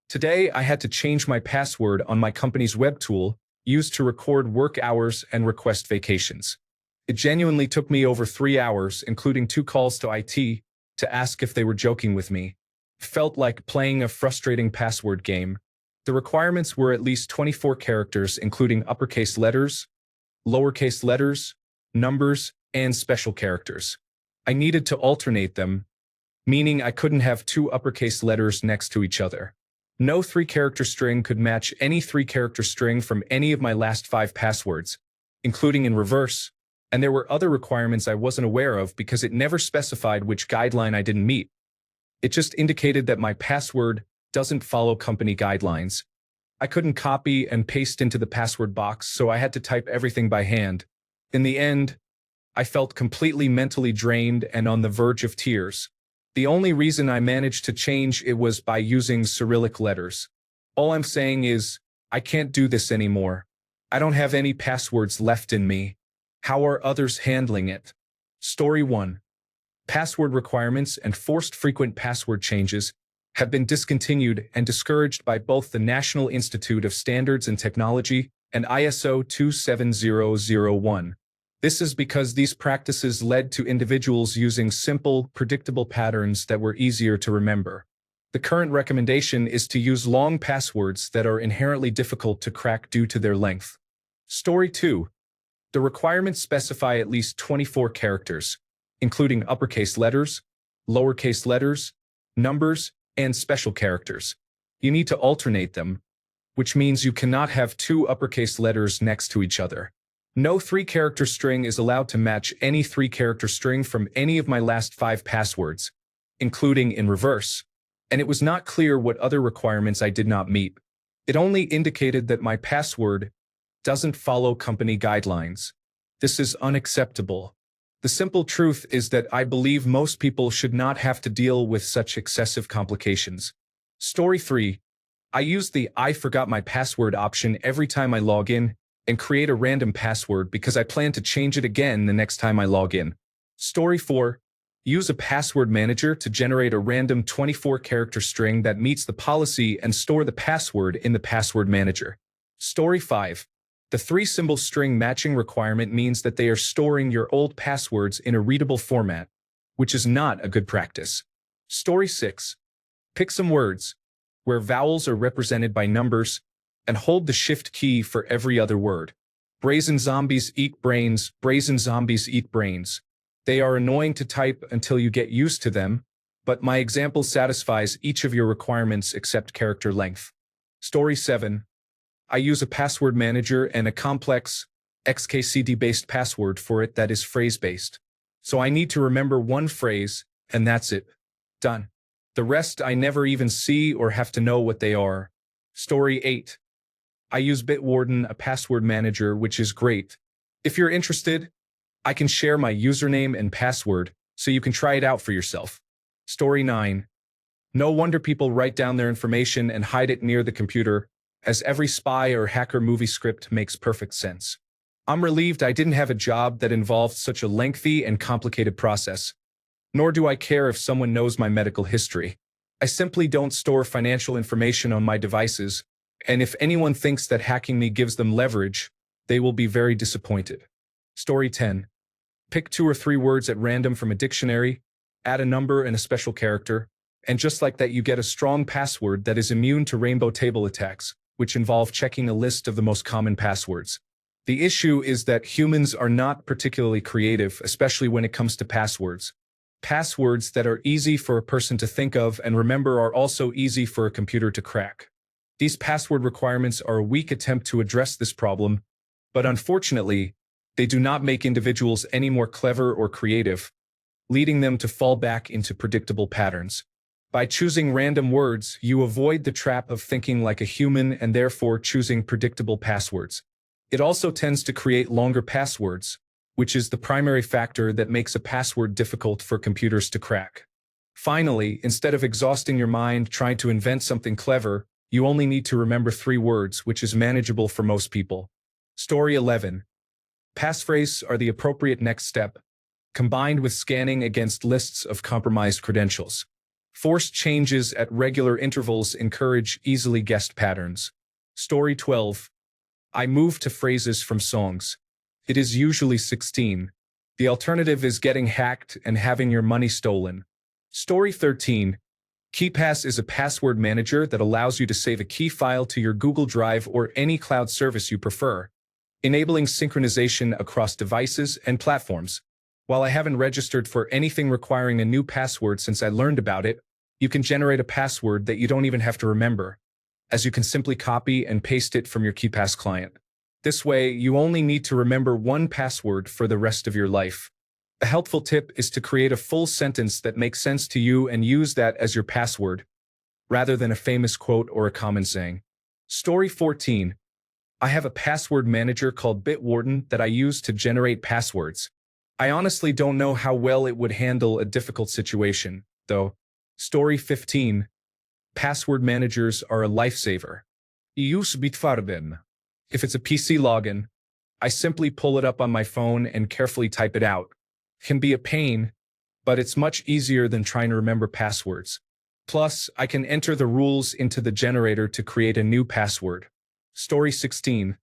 Today, I had to change my password on my company's web tool used to record work hours and request vacations. It genuinely took me over 3 hours, including 2 calls to IT, to ask if they were joking with me. Felt like playing a frustrating password game. The requirements were at least 24 characters, including uppercase letters, lowercase letters, numbers, and special characters. I needed to alternate them, meaning I couldn't have two uppercase letters next to each other. No three-character string could match any three-character string from any of my last 5 passwords, including in reverse, and there were other requirements I wasn't aware of because it never specified which guideline I didn't meet. It just indicated that my password doesn't follow company guidelines. I couldn't copy and paste into the password box, so I had to type everything by hand. In the end, I felt completely mentally drained and on the verge of tears. The only reason I managed to change it was by using Cyrillic letters. All I'm saying is, I can't do this anymore. I don't have any passwords left in me. How are others handling it? Story 1. Password requirements and forced frequent password changes have been discontinued and discouraged by both the National Institute of Standards and Technology and ISO 27001. This is because these practices led to individuals using simple, predictable patterns that were easier to remember. The current recommendation is to use long passwords that are inherently difficult to crack due to their length. Story 2. The requirements specify at least 24 characters, including uppercase letters, lowercase letters, numbers, and special characters. You need to alternate them, which means you cannot have two uppercase letters next to each other. No three-character string is allowed to match any three-character string from any of my last 5 passwords, including in reverse, and it was not clear what other requirements I did not meet. It only indicated that my password doesn't follow company guidelines. This is unacceptable. The simple truth is that I believe most people should not have to deal with such excessive complications. Story 3. I use the I forgot my password option every time I log in and create a random password because I plan to change it again the next time I log in. Story 4. Use a password manager to generate a random 24-character string that meets the policy and store the password in the password manager. Story 5. The 3-symbol string matching requirement means that they are storing your old passwords in a readable format, which is not a good practice. Story 6. Pick some words where vowels are represented by numbers and hold the shift key for every other word. Brazen zombies eat brains, brazen zombies eat brains. They are annoying to type until you get used to them, but my example satisfies each of your requirements except character length. Story 7. I use a password manager and a complex XKCD-based password for it that is phrase-based. So I need to remember one phrase, and that's it. Done. The rest I never even see or have to know what they are. Story 8. I use Bitwarden, a password manager, which is great. If you're interested, I can share my username and password so you can try it out for yourself. Story 9. No wonder people write down their information and hide it near the computer, as every spy or hacker movie script makes perfect sense. I'm relieved I didn't have a job that involved such a lengthy and complicated process. Nor do I care if someone knows my medical history. I simply don't store financial information on my devices, and if anyone thinks that hacking me gives them leverage, they will be very disappointed. Story 10. Pick 2 or 3 words at random from a dictionary, add a number and a special character, and just like that you get a strong password that is immune to rainbow table attacks, which involve checking a list of the most common passwords. The issue is that humans are not particularly creative, especially when it comes to passwords. Passwords that are easy for a person to think of and remember are also easy for a computer to crack. These password requirements are a weak attempt to address this problem, but unfortunately, they do not make individuals any more clever or creative, leading them to fall back into predictable patterns. By choosing random words, you avoid the trap of thinking like a human and therefore choosing predictable passwords. It also tends to create longer passwords, which is the primary factor that makes a password difficult for computers to crack. Finally, instead of exhausting your mind trying to invent something clever, you only need to remember 3 words, which is manageable for most people. Story 11. Passphrase are the appropriate next step, combined with scanning against lists of compromised credentials. Forced changes at regular intervals encourage easily guessed patterns. Story 12. I move to phrases from songs. It is usually 16. The alternative is getting hacked and having your money stolen. Story 13. KeyPass is a password manager that allows you to save a key file to your Google Drive or any cloud service you prefer, enabling synchronization across devices and platforms. While I haven't registered for anything requiring a new password since I learned about it, you can generate a password that you don't even have to remember, as you can simply copy and paste it from your KeyPass client. This way, you only need to remember one password for the rest of your life. A helpful tip is to create a full sentence that makes sense to you and use that as your password, rather than a famous quote or a common saying. Story 14. I have a password manager called Bitwarden that I use to generate passwords. I honestly don't know how well it would handle a difficult situation, though. Story 15. Password managers are a lifesaver. Use Bitwarden. If it's a PC login, I simply pull it up on my phone and carefully type it out. It can be a pain, but it's much easier than trying to remember passwords. Plus, I can enter the rules into the generator to create a new password. Story 16.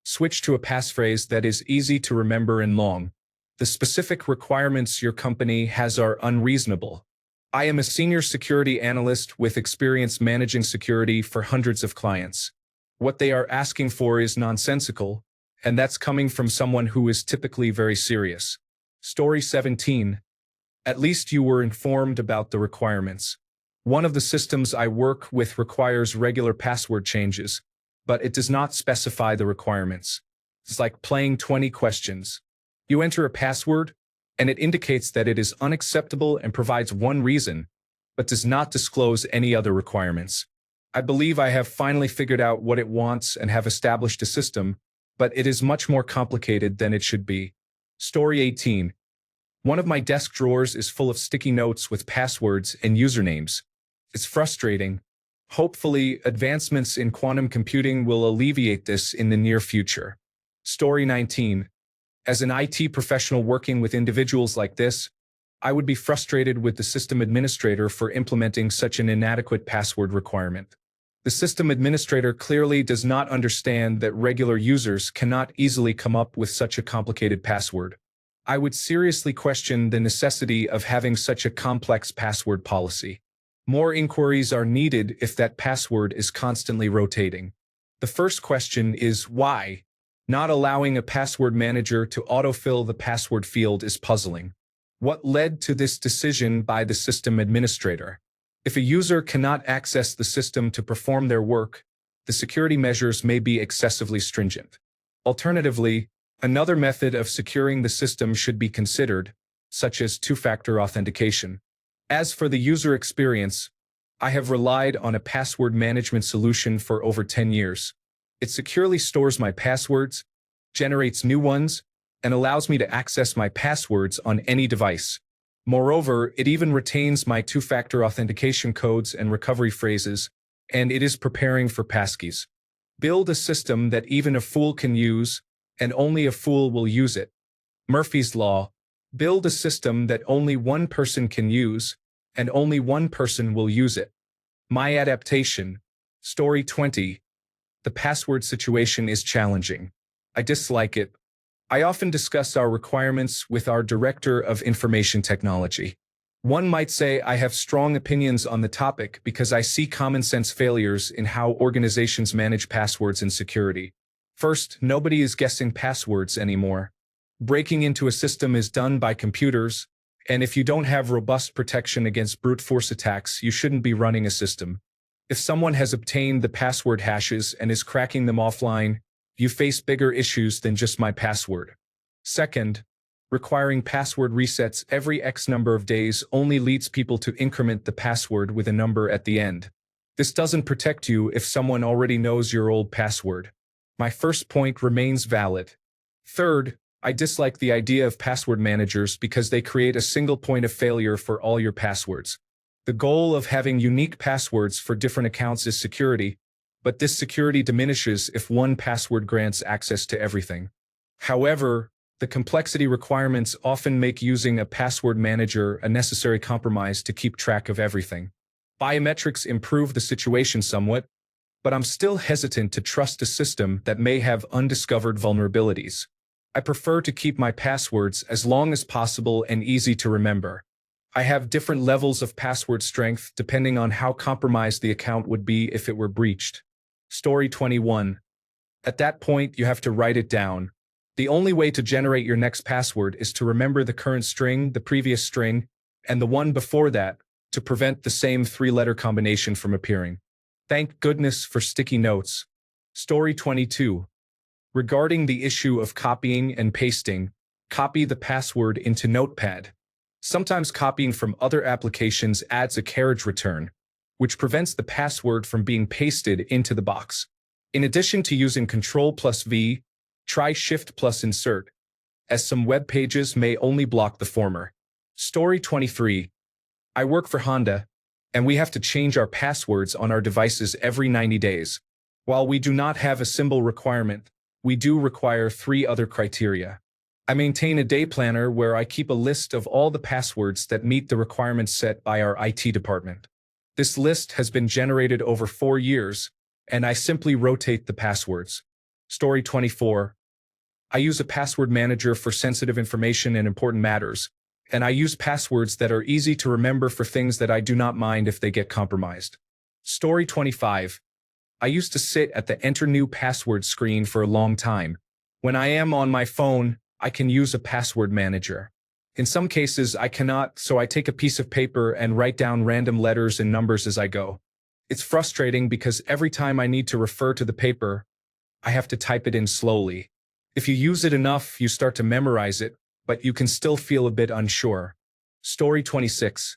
Switch to a passphrase that is easy to remember and long. The specific requirements your company has are unreasonable. I am a senior security analyst with experience managing security for hundreds of clients. What they are asking for is nonsensical, and that's coming from someone who is typically very serious. Story 17. At least you were informed about the requirements. One of the systems I work with requires regular password changes, but it does not specify the requirements. It's like playing 20 questions. You enter a password, and it indicates that it is unacceptable and provides one reason, but does not disclose any other requirements. I believe I have finally figured out what it wants and have established a system, but it is much more complicated than it should be. Story 18. One of my desk drawers is full of sticky notes with passwords and usernames. It's frustrating. Hopefully, advancements in quantum computing will alleviate this in the near future. Story 19. As an IT professional working with individuals like this, I would be frustrated with the system administrator for implementing such an inadequate password requirement. The system administrator clearly does not understand that regular users cannot easily come up with such a complicated password. I would seriously question the necessity of having such a complex password policy. More inquiries are needed if that password is constantly rotating. The first question is why? Not allowing a password manager to autofill the password field is puzzling. What led to this decision by the system administrator? If a user cannot access the system to perform their work, the security measures may be excessively stringent. Alternatively, another method of securing the system should be considered, such as two-factor authentication. As for the user experience, I have relied on a password management solution for over 10 years. It securely stores my passwords, generates new ones, and allows me to access my passwords on any device. Moreover, it even retains my two-factor authentication codes and recovery phrases, and it is preparing for passkeys. Build a system that even a fool can use, and only a fool will use it. Murphy's Law. Build a system that only one person can use, and only one person will use it. My adaptation. Story 20. The password situation is challenging. I dislike it. I often discuss our requirements with our Director of Information Technology. One might say I have strong opinions on the topic because I see common sense failures in how organizations manage passwords and security. First, nobody is guessing passwords anymore. Breaking into a system is done by computers, and if you don't have robust protection against brute force attacks, you shouldn't be running a system. If someone has obtained the password hashes and is cracking them offline, you face bigger issues than just my password. Second, requiring password resets every X number of days only leads people to increment the password with a number at the end. This doesn't protect you if someone already knows your old password. My first point remains valid. Third, I dislike the idea of password managers because they create a single point of failure for all your passwords. The goal of having unique passwords for different accounts is security, but this security diminishes if one password grants access to everything. However, The complexity requirements often make using a password manager a necessary compromise to keep track of everything. Biometrics improve the situation somewhat, but I'm still hesitant to trust a system that may have undiscovered vulnerabilities. I prefer to keep my passwords as long as possible and easy to remember. I have different levels of password strength depending on how compromised the account would be if it were breached. Story 21. At that point, you have to write it down. The only way to generate your next password is to remember the current string, the previous string, and the one before that to prevent the same three-letter combination from appearing. Thank goodness for sticky notes. Story 22. Regarding the issue of copying and pasting, copy the password into Notepad. Sometimes copying from other applications adds a carriage return, which prevents the password from being pasted into the box. In addition to using Ctrl+V, try Shift+Insert, as some web pages may only block the former. Story 23. I work for Honda, and we have to change our passwords on our devices every 90 days. While we do not have a symbol requirement, we do require 3 other criteria. I maintain a day planner where I keep a list of all the passwords that meet the requirements set by our IT department. This list has been generated over 4 years, and I simply rotate the passwords. Story 24. I use a password manager for sensitive information and important matters, and I use passwords that are easy to remember for things that I do not mind if they get compromised. Story 25. I used to sit at the Enter New Password screen for a long time. When I am on my phone, I can use a password manager. In some cases, I cannot, so I take a piece of paper and write down random letters and numbers as I go. It's frustrating because every time I need to refer to the paper, I have to type it in slowly. If you use it enough, you start to memorize it, but you can still feel a bit unsure. Story 26.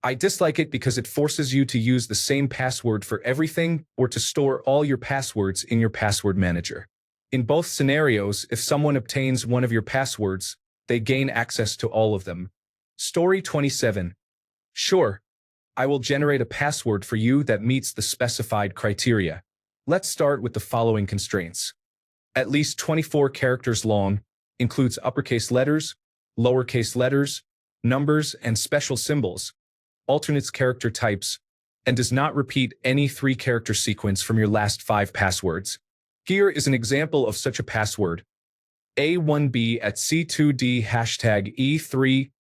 I dislike it because it forces you to use the same password for everything or to store all your passwords in your password manager. In both scenarios, if someone obtains one of your passwords, they gain access to all of them. Story 27. Sure, I will generate a password for you that meets the specified criteria. Let's start with the following constraints. At least 24 characters long, includes uppercase letters, lowercase letters, numbers, and special symbols, alternates character types, and does not repeat any 3-character sequence from your last 5 passwords. Here is an example of such a password. A1B at C2D #E3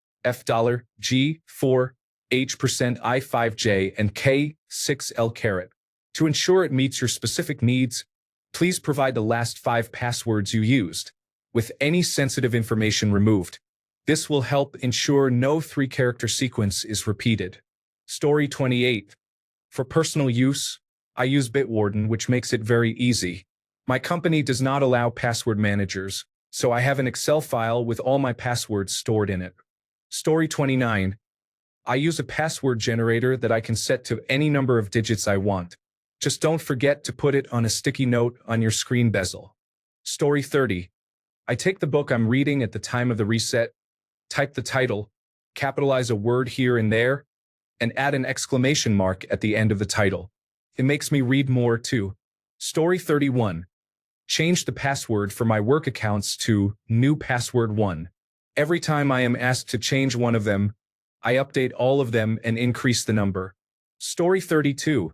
$G4 H%I5J and K6L. To ensure it meets your specific needs, please provide the last 5 passwords you used, with any sensitive information removed. This will help ensure no 3-character sequence is repeated. Story 28. For personal use, I use Bitwarden, which makes it very easy. My company does not allow password managers, so I have an Excel file with all my passwords stored in it. Story 29. I use a password generator that I can set to any number of digits I want. Just don't forget to put it on a sticky note on your screen bezel. Story 30. I take the book I'm reading at the time of the reset, type the title, capitalize a word here and there, and add an exclamation mark at the end of the title. It makes me read more too. Story 31. Change the password for my work accounts to new password 1. Every time I am asked to change one of them, I update all of them and increase the number. Story 32.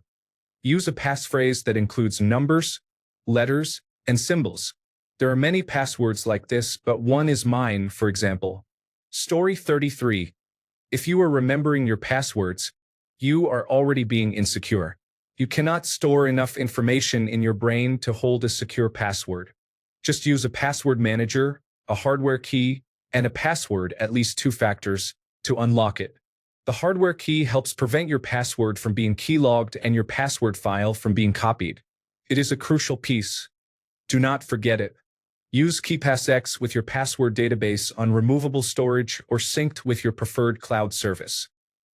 Use a passphrase that includes numbers, letters, and symbols. There are many passwords like this, but one is mine, for example. Story 33. If you are remembering your passwords, you are already being insecure. You cannot store enough information in your brain to hold a secure password. Just use a password manager, a hardware key, and a password at least 2 factors to unlock it. The hardware key helps prevent your password from being keylogged and your password file from being copied. It is a crucial piece. Do not forget it. Use KeePassX with your password database on removable storage or synced with your preferred cloud service.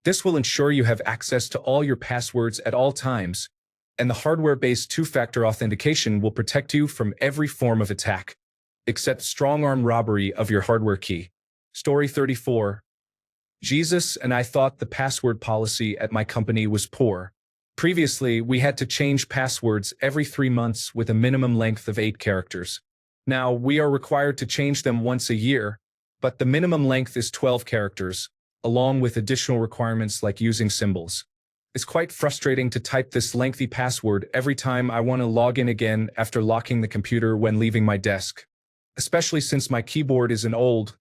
This will ensure you have access to all your passwords at all times, and the hardware-based 2-factor authentication will protect you from every form of attack, except strong-arm robbery of your hardware key. Story 34. Jesus and I thought the password policy at my company was poor. Previously, we had to change passwords every 3 months with a minimum length of 8 characters. Now, we are required to change them once a year, but the minimum length is 12 characters, along with additional requirements like using symbols. It's quite frustrating to type this lengthy password every time I want to log in again after locking the computer when leaving my desk, especially since my keyboard is an old,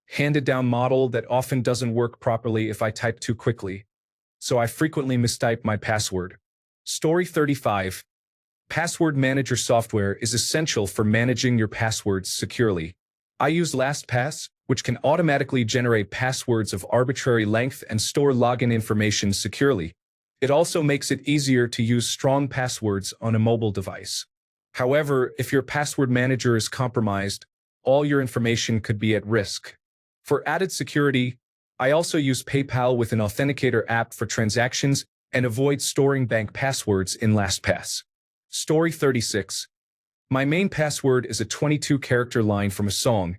handed-down model that often doesn't work properly if I type too quickly. So I frequently mistype my password. Story 35. Password manager software is essential for managing your passwords securely. I use LastPass, which can automatically generate passwords of arbitrary length and store login information securely. It also makes it easier to use strong passwords on a mobile device. However, if your password manager is compromised, all your information could be at risk. For added security, I also use PayPal with an authenticator app for transactions and avoid storing bank passwords in LastPass. Story 36. My main password is a 22-character line from a song,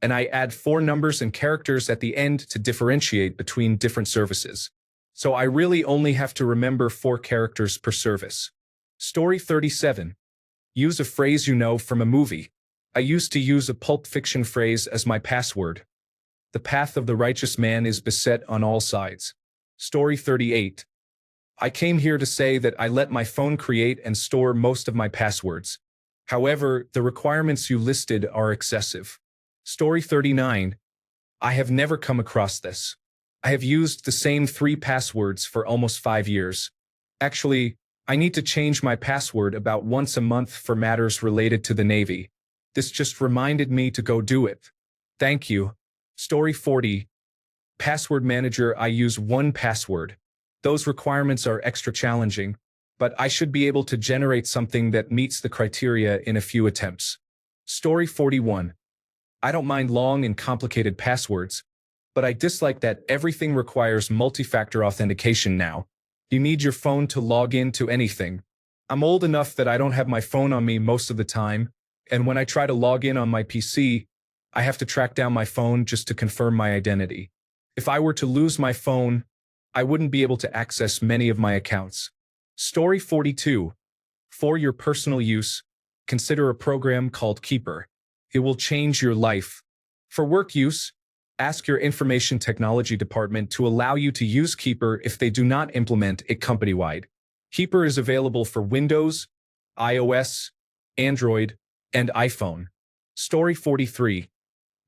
and I add 4 numbers and characters at the end to differentiate between different services. So I really only have to remember 4 characters per service. Story 37. Use a phrase you know from a movie. I used to use a Pulp Fiction phrase as my password. The path of the righteous man is beset on all sides. Story 38. I came here to say that I let my phone create and store most of my passwords. However, the requirements you listed are excessive. Story 39. I have never come across this. I have used the same 3 passwords for almost 5 years. Actually, I need to change my password about once a month for matters related to the Navy. This just reminded me to go do it. Thank you. Story 40. Password manager. I use 1Password. Those requirements are extra challenging, but I should be able to generate something that meets the criteria in a few attempts. Story 41. I don't mind long and complicated passwords, but I dislike that everything requires multi-factor authentication now. You need your phone to log into anything. I'm old enough that I don't have my phone on me most of the time, and when I try to log in on my PC, I have to track down my phone just to confirm my identity. If I were to lose my phone, I wouldn't be able to access many of my accounts. Story 42. For your personal use, consider a program called Keeper. It will change your life. For work use, ask your information technology department to allow you to use Keeper if they do not implement it company-wide. Keeper is available for Windows, iOS, Android, and iPhone. Story 43.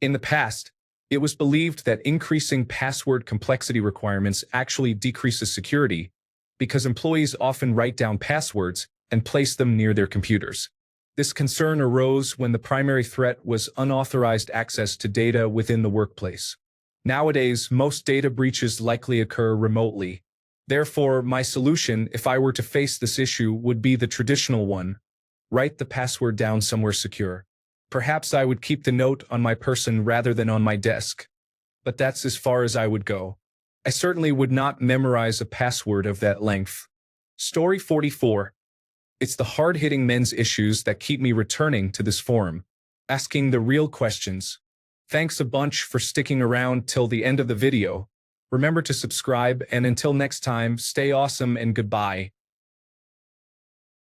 In the past, it was believed that increasing password complexity requirements actually decreases security because employees often write down passwords and place them near their computers. This concern arose when the primary threat was unauthorized access to data within the workplace. Nowadays, most data breaches likely occur remotely. Therefore, my solution, if I were to face this issue, would be the traditional one. Write the password down somewhere secure. Perhaps I would keep the note on my person rather than on my desk. But that's as far as I would go. I certainly would not memorize a password of that length. Story 44. It's the hard-hitting men's issues that keep me returning to this forum, asking the real questions. Thanks a bunch for sticking around till the end of the video. Remember to subscribe, and until next time, stay awesome and goodbye.